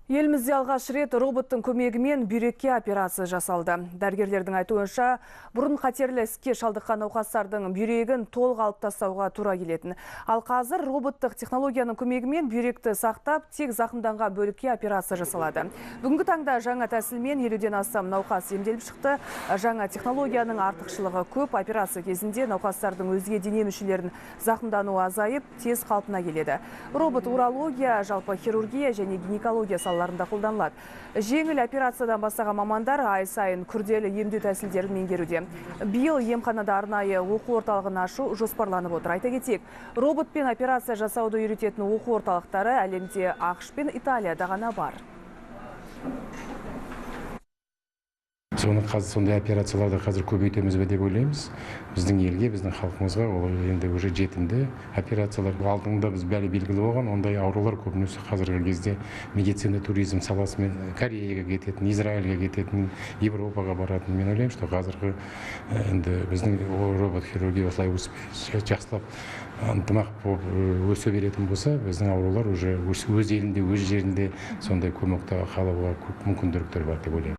Елімізде алғаш рет роботтың көмегімен бүйрекке операция жасалды. Дәрігерлердің айтуынша, бұрын қатерлі ісікке шалдыққан науқастардың бүйрегін толық алып тастауға тура келетін. Ал қазір роботтық технологияның көмегімен бүйректі сақтап, тек зақымданған бөлікке операция жасалады. Бүгінгі таңда жаңа тәсілмен 50-ден астам науқас емделіп шықты. Жаңа технологияның артықшылығы көп. Операция кезінде науқастардың өзге дене мүшелерін зақымдануы азайып, тез қалпына келеді. Робот урология, жалпы хирургия және гинекология салаларында қолданылады. Жеңіл операциядан бастаған мамандар ай сайын күрделі емдеу тәсілдерін меңгеруде. Биыл емханада арнайы оқу орталығын ашу жоспарланып отыр. Айта кетейік, роботпен операция жасауды үйрететін оқу орталықтары әлемде ақш пен Италияда ғана бар. Соны сондай операцияларды қазір көбейтеміз бе деп ойлаймыз. Біздің елге, біздің халқымызға ол енді уже жетімді операциялар. Алдыңда біз бәрі белгілі болған, ондай аурулар көбінесе қазіргі кезде медицина туризм саласымен Кореяға кететін, Израильге кететін, Европаға баратын. Мен ойлаймын, что қазіргі енді біздің робот хирургия осылай жақсылап ынтымақ болып өсе беретін болса, біздің аурулар уже өз елінде, өз жерінде сондай көмекті қалуға мүмкіндіктер бар деп ойлаймын.